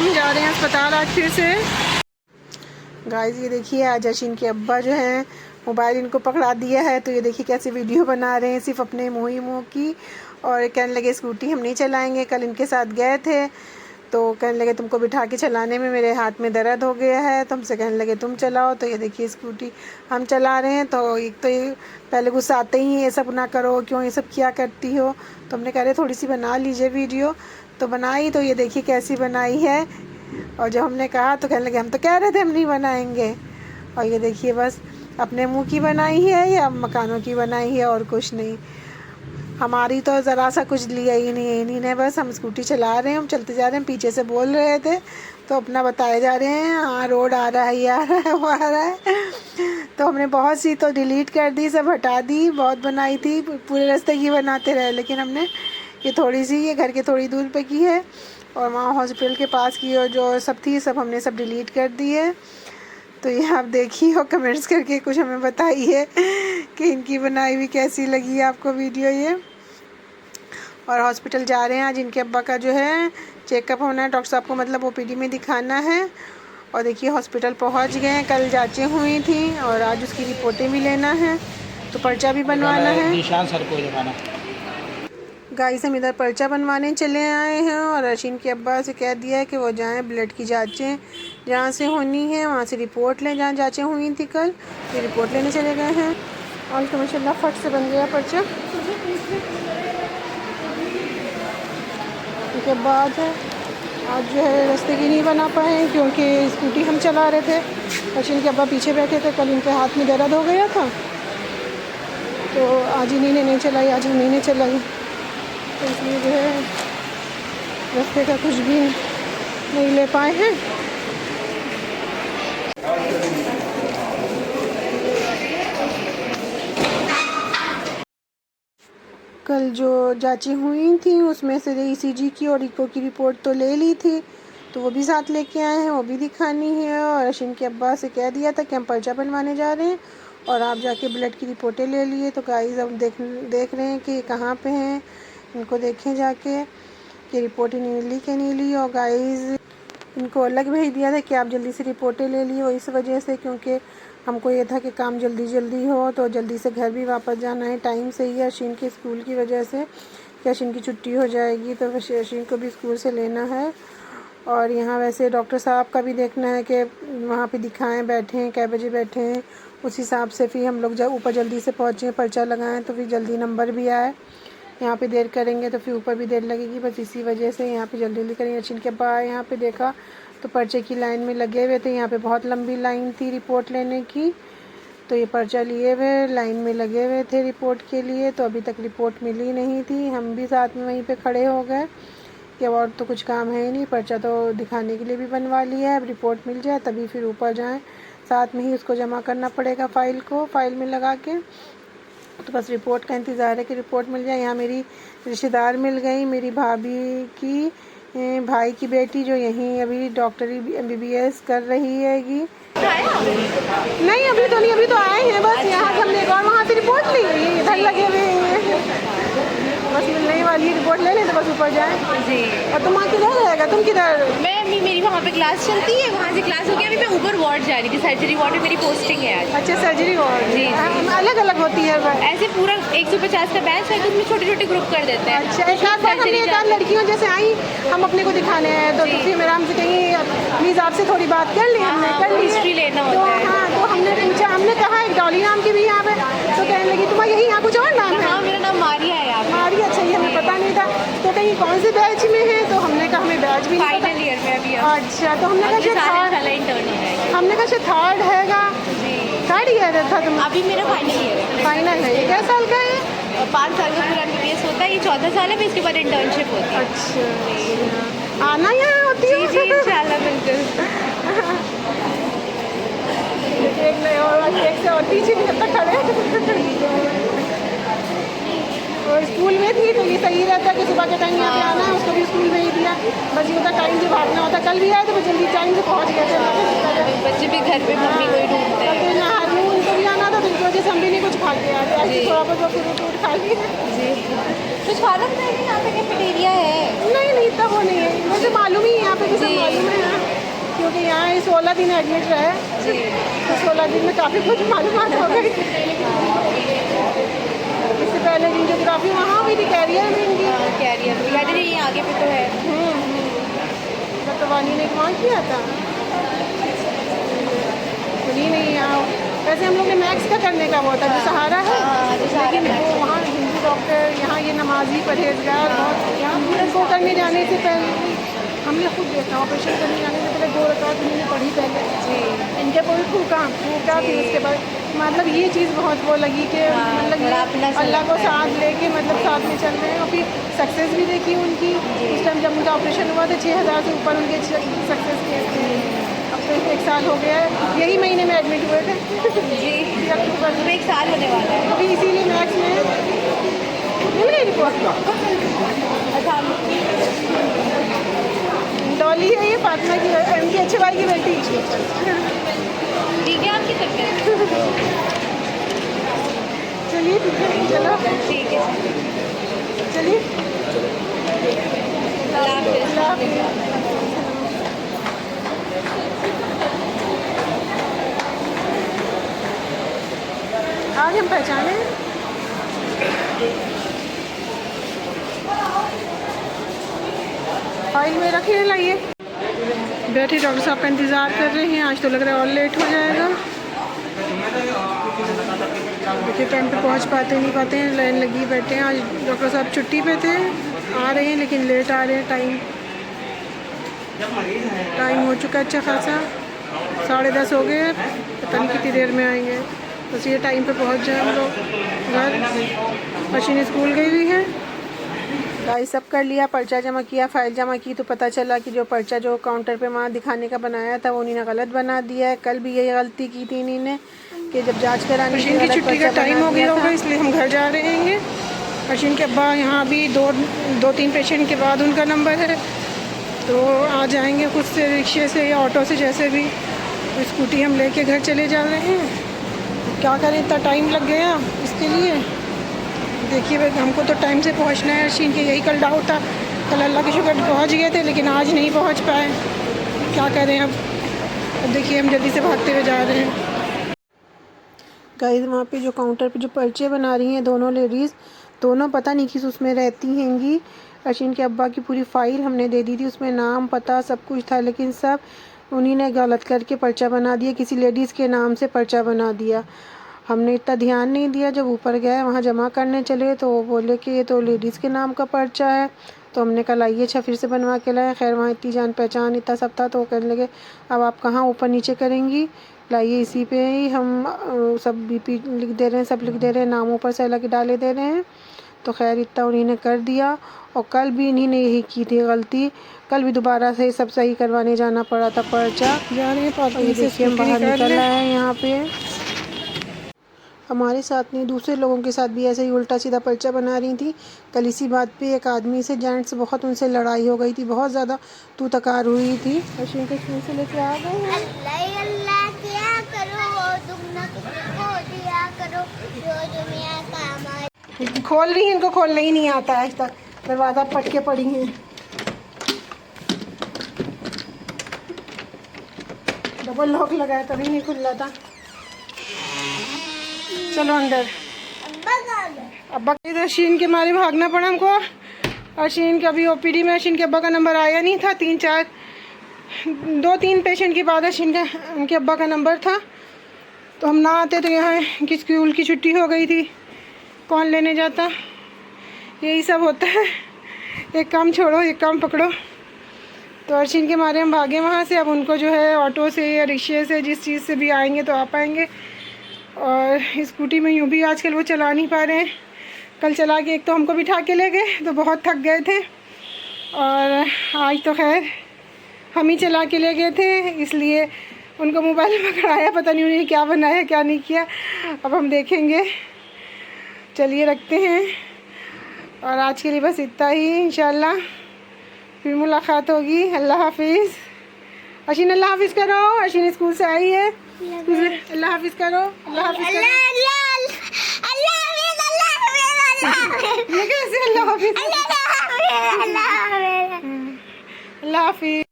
हम जा रहे हैं अस्पताल आज फिर से। गाइस ये देखिए आज अशीन के अब्बा जो हैं मोबाइल इनको पकड़ा दिया है, तो ये देखिए कैसे वीडियो बना रहे हैं सिर्फ अपने मुँह ही मुँह की। और कहने लगे स्कूटी हम नहीं चलाएंगे। कल इनके साथ गए थे तो कहने लगे तुमको बिठा के चलाने में मेरे हाथ में दर्द हो गया है, तो हमसे कहने लगे तुम चलाओ। तो ये देखिए स्कूटी हम चला रहे हैं। तो एक तो ये पहले गुस्सा आते ही ये सब ना करो, क्यों ये सब क्या करती हो। तो हमने कह रहे थोड़ी सी बना लीजिए वीडियो, तो बनाई। तो ये देखिए कैसी बनाई है। और जब हमने कहा तो कहने लगे हम तो कह रहे थे हम नहीं बनाएंगे। और ये देखिए बस अपने मुंह की बनाई है या मकानों की बनाई है और कुछ नहीं। हमारी तो ज़रा सा कुछ लिया ही नहीं है इन्हीं ने। बस हम स्कूटी चला रहे हैं, हम चलते जा रहे हैं, पीछे से बोल रहे थे तो अपना बताए जा रहे हैं हाँ रोड आ रहा है, ये आ रहा है, वो आ रहा है। तो हमने बहुत सी तो डिलीट कर दी, सब हटा दी। बहुत बनाई थी, पूरे रास्ते की बनाते रहे, लेकिन हमने ये थोड़ी सी ये घर के थोड़ी दूर पे की है। और वहाँ हॉस्पिटल के पास की और जो सब थी सब हमने सब डिलीट कर दी है। तो ये आप देखिए और कमेंट्स करके कुछ हमें बताइए कि इनकी बनाई हुई कैसी लगी आपको वीडियो ये। और हॉस्पिटल जा रहे हैं आज इनके अब्बा का जो है चेकअप होना है, डॉक्टर साहब को मतलब ओपीडी में दिखाना है। और देखिए हॉस्पिटल पहुंच गए हैं, कल जांचें हुई थी और आज उसकी रिपोर्टें भी लेना है, तो पर्चा भी बनवाना है। निशान सर को जमाना गाइस हम इधर पर्चा बनवाने चले आए हैं और अशीन के अब्बा से कह दिया है कि वो जाएं ब्लड की जांचें जहाँ से होनी है वहाँ से रिपोर्ट लें, जहाँ जांचें हुई थी कल तो रिपोर्ट लेने चले गए हैं। और तो माशाल्लाह फट से बन गया पर्चा। उसके बाद आज जो है रास्ते की नहीं बना पाए क्योंकि स्कूटी हम चला रहे थे, अशीन के अब्बा पीछे बैठे थे। कल इनके हाथ में दर्द हो गया था तो आज इन्हीं ने नहीं चलाई, आज इन्हीं ने चलाई, तो इसलिए जो है रास्ते का कुछ भी नहीं ले पाए हैं। कल जो जांचें हुई थी उसमें से ईसीजी की और इको की रिपोर्ट तो ले ली थी, तो वो भी साथ लेके आए हैं, वो भी दिखानी है। और अशीन के अब्बा से कह दिया था कि हम पर्चा बनवाने जा रहे हैं और आप जाके ब्लड की रिपोर्टें ले लिए। तो गाइस हम देख रहे हैं कि कहाँ पे हैं, इनको देखें जाके कि रिपोर्ट नहीं ली कि नहीं ली। और गाइस इनको अलग भेज दिया था कि आप जल्दी से रिपोर्टें ले लिए, वो इस वजह से क्योंकि हमको ये था कि काम जल्दी हो तो जल्दी से घर भी वापस जाना है टाइम से ही। अशीन के स्कूल की वजह से कि अशीन की छुट्टी हो जाएगी तो अशीन को भी स्कूल से लेना है। और यहाँ वैसे डॉक्टर साहब का भी देखना है कि वहाँ पे दिखाएं, बैठे हैं कै बजे बैठे हैं, उस हिसाब से फिर हम लोग जब ऊपर जल्दी से पहुँचें पर्चा लगाएं तो फिर जल्दी नंबर भी आए। यहाँ पे देर करेंगे तो फिर ऊपर भी देर लगेगी, बस इसी वजह से यहाँ पे जल्दी करेंगे। अशीन के बाद यहाँ पे देखा तो पर्चे की लाइन में लगे हुए थे, यहाँ पे बहुत लंबी लाइन थी रिपोर्ट लेने की, तो ये पर्चा लिए हुए लाइन में लगे हुए थे रिपोर्ट के लिए। तो अभी तक रिपोर्ट मिली नहीं थी, हम भी साथ में वहीं पे खड़े हो गए कि और तो कुछ काम है ही नहीं, पर्चा तो दिखाने के लिए भी बनवा लिया है, अब रिपोर्ट मिल जाए तभी फिर ऊपर जाएँ। साथ में ही उसको जमा करना पड़ेगा फाइल में लगा के, तो बस रिपोर्ट का इंतज़ार है कि रिपोर्ट मिल जाए। यहाँ मेरी रिश्तेदार मिल गई, मेरी भाभी की भाई की बेटी जो यहीं अभी डॉक्टरी MBBS कर रही हैगी। नहीं अभी तो नहीं, अभी तो आए हैं बस यहाँ से हमने और वहाँ से रिपोर्ट ली, इधर लगे हुए हैं, बस मिलने वाली रिपोर्ट ले लें तो बस ऊपर जाएँ जी। और तुम वहाँ किधर रहेगा, तुम किधर? मैं मेरी वहाँ पे क्लास चलती है, वहाँ से क्लास हो गया, अभी मैं ऊपर वार्ड जा रही थी, सर्जरी वार्ड में मेरी पोस्टिंग है आज। अच्छा सर्जरी वार्ड जी अलग अलग होती है ऐसे पूरा 150 का बैच है तो उसमें छोटे छोटे ग्रुप कर देते हैं। अच्छा एक आध बार हमने एक आध लड़कियों जैसे आई हम अपने को दिखाने हैं तो फिर मेरा हमसे कहीं प्लीज़ आपसे थोड़ी बात कर ली, हमने कर ली हिस्ट्री लेना तो होता है। हाँ तो हमने पूछा, हमने कहा एक डॉली नाम की भी यहाँ पे, तो कहने लगी तुम्हारा यही यहाँ कुछ और नाम है? हाँ मेरा नाम मारिया है यहाँ। मारिया, अच्छा ये हमें पता नहीं था, तो कहीं कौन से बैच में है? तो हमने कहा हमें बैच भी नहीं फाइनल ईयर में अभी। अच्छा तो हमने कहा इंटर्न हो जाएगा, हमने कहा थर्ड हैगा, थर्ड ईयर था तुम? अभी मेरा फाइनल ईयर है। फाइनल है, ये क्या साल का है? 5 साल का पूरा MBBS होता है, ये 14 साल है, फिर इसके बाद इंटर्नशिप होती है। अच्छा आना यहाँ होती है? जी इंशाल्लाह बिल्कुल। एक से और पीछे भी जब तक खड़े और स्कूल में थी तो ये सही रहता कि सुबह के टाइम यहाँ पे आना है, उसको भी स्कूल में ही दिया, बस ये होता टाइम से भागना होता। कल भी आए तो जल्दी टाइम से पहुँच गए थे, बच्चे भी घर पे मम्मी को ही ढूंढते हैं। तो यहाँ उनको भी आना था तो इस वजह से हम भी नहीं कुछ खा के आते, ऐसे थोड़ा बहुत फ्रूट खा लिए जी। कुछ खाना नहीं, यहाँ पे कैफेटेरिया है? नहीं इतना वो नहीं है, मुझे मालूम ही यहाँ पे भी सब मालूम है क्योंकि यहाँ 16 दिन एडमिट रहे, जी। तो 16 दिन में काफ़ी कुछ मालूमात हो गई। इससे पहले जियोग्राफी वहाँ हुई थी कैरियर में इनकी, कैरियर याद नहीं आगे पे तो है। वानी ने वहाँ किया था, सुनी नहीं यहाँ। वैसे हम लोग ने मैथ्स का करने का वो था जो सहारा है, लेकिन वो वहाँ हिंदू डॉक्टर, यहाँ ये नमाजी परहेजगार, इनको करने जाने से पहले हमने खुद देखा, ऑपरेशन करने जाने से पहले 2 रकात उन्होंने पढ़ी पहले जी। इनके पूरी फूका थी। उसके बाद मतलब ये चीज़ बहुत वो लगी कि मतलब ये अल्लाह को साथ लेके मतलब साथ में चल रहे हैं। और फिर सक्सेस भी देखी उनकी। उस टाइम जब उनका ऑपरेशन हुआ था 6000 से ऊपर उनके सक्सेस केस थे। अब तो 1 साल हो गया है, यही महीने में एडमिट हुए थे जी। अक्टूबर में। 1 साल होने वाला है अभी इसीलिए मैथ्स में मिल गई रिपोर्ट। डॉली है ये, फातिमा की उनके अच्छे भाई की बेटी। ठीक है आपकी तबीयत? चलिए ठीक है, चलो ठीक है, चलिए, अल्लाह हाफ़िज़। अल्लाह हाफ़िज़। आज हम पहचाने फाइल में रखे हैं, लाइए। बैठे डॉक्टर साहब का इंतज़ार कर रहे हैं। आज तो लग रहा है और लेट हो जाएगा। देखिए टाइम पे पहुंच पाते नहीं पाते हैं, लाइन लगी बैठे हैं। आज डॉक्टर साहब छुट्टी पे थे, आ रहे हैं लेकिन लेट आ रहे हैं। टाइम हो चुका है अच्छा खासा, 10:30 हो गए। पता नहीं कितनी देर में आएंगे। बस ये टाइम पे पहुंच जाए हम लोग घर। मशीन स्कूल गई हुई है। गाइस सब कर लिया, पर्चा जमा किया, फाइल जमा की, तो पता चला कि जो पर्चा जो काउंटर पे वहाँ दिखाने का बनाया था वो इन्होंने गलत बना दिया है। कल भी यही गलती की थी इन्होंने कि जब जांच करानी थी मशीन की छुट्टी का टाइम हो गया होगा, इसलिए हम घर जा रहे हैं। मशीन के अब्बा यहाँ भी 2-3 पेशेंट के बाद उनका नंबर है, तो आ जाएंगे खुद से, रिक्शे से या ऑटो से, जैसे भी। तो स्कूटी हम लेके घर चले जा रहे हैं। क्या करें, इतना टाइम लग गया इसके लिए। देखिए हमको तो टाइम से पहुंचना है। मशीन के यही कल डाउट था, कल अल्लाह के शुक्र पहुंच गए थे, लेकिन आज नहीं पहुंच पाए। क्या करें अब देखिए हम जल्दी से भागते हुए जा रहे हैं। गाइस वहाँ पे जो काउंटर पे जो पर्चे बना रही हैं दोनों लेडीज़, दोनों पता नहीं किस उसमें रहती हैंगी। अशीन के अब्बा की पूरी फाइल हमने दे दी थी, उसमें नाम पता सब कुछ था, लेकिन सब उन्हीं ने गलत करके पर्चा बना दिया। किसी लेडीज़ के नाम से पर्चा बना दिया। हमने इतना ध्यान नहीं दिया। जब ऊपर गए वहाँ जमा करने चले तो वो बोले कि ये तो लेडीज़ के नाम का पर्चा है। तो हमने कहा लाइए, अच्छा फिर से बनवा के लाए। खैर वहाँ इतनी जान पहचान इतना सब था, तो वो कहने लगे अब आप कहाँ ऊपर नीचे करेंगी, लाइए इसी पे ही हम सब BP लिख दे रहे हैं, सब लिख दे रहे हैं, नाम ऊपर से अलग डाले दे रहे हैं। तो खैर इतना उन्हीं ने कर दिया। और कल भी इन्हीं ने यही की थी गलती। कल भी दोबारा से सब सही करवाने जाना पड़ा था पर्चा। जा रहे हैं ये देखिए हम बाहर निकल आए हैं। यहाँ पे हमारे साथ नहीं, दूसरे लोगों के साथ भी ऐसे ही उल्टा सीधा पर्चा बना रही थी। कल इसी बात पे एक आदमी से, जेंट्स बहुत, उनसे लड़ाई हो गई थी, बहुत ज़्यादा तू तकार हुई थी। अश्विन के स्कूल से लेके आ गए हैं। अल्लाह क्या करो, तुम ना किसको दिया करो, जो दुनिया काम आए। खोल रही हैं, इनको खोलना ही नहीं आता है आज तक, दरवाज़ा पटके पड़ी हैं। डबल लॉक लगाया तभी नहीं खुल रहा था। चलो अंदर। अब्बा इधर अशीन के मारे भागना पड़ा हमको। अशीन के अभी OPD में अशीन के अब्बा का नंबर आया नहीं था। 2-3 पेशेंट के बाद अशीन का, उनके अब्बा का नंबर था। तो हम ना आते तो यहाँ की स्कूल की छुट्टी हो गई थी, कौन लेने जाता। यही सब होता है, एक काम छोड़ो एक काम पकड़ो। तो अशीन के मारे हम भागे वहाँ से। अब उनको जो है ऑटो से या रिक्शे से, जिस चीज़ से भी आएंगे तो आ पाएंगे। और स्कूटी में यूँ भी आजकल वो चला नहीं पा रहे हैं। कल चला के एक तो हमको बिठा के ले गए तो बहुत थक गए थे, और आज तो खैर हम ही चला के ले गए थे, इसलिए उनको मोबाइल पकड़ाया। पता नहीं उन्हें क्या बनाया क्या नहीं किया, अब हम देखेंगे। चलिए रखते हैं, और आज के लिए बस इतना ही। इंशाल्लाह फिर मुलाकात होगी। अल्लाह हाफिज़। अशीन अल्लाह हाफिज़ करो। अशीन स्कूल से आई है, अल्लाह हाफिज़ करो। अल्लाह हाफिज़ करो। ये कैसे अल्लाह हाफिज़? अल्लाह हाफिज़।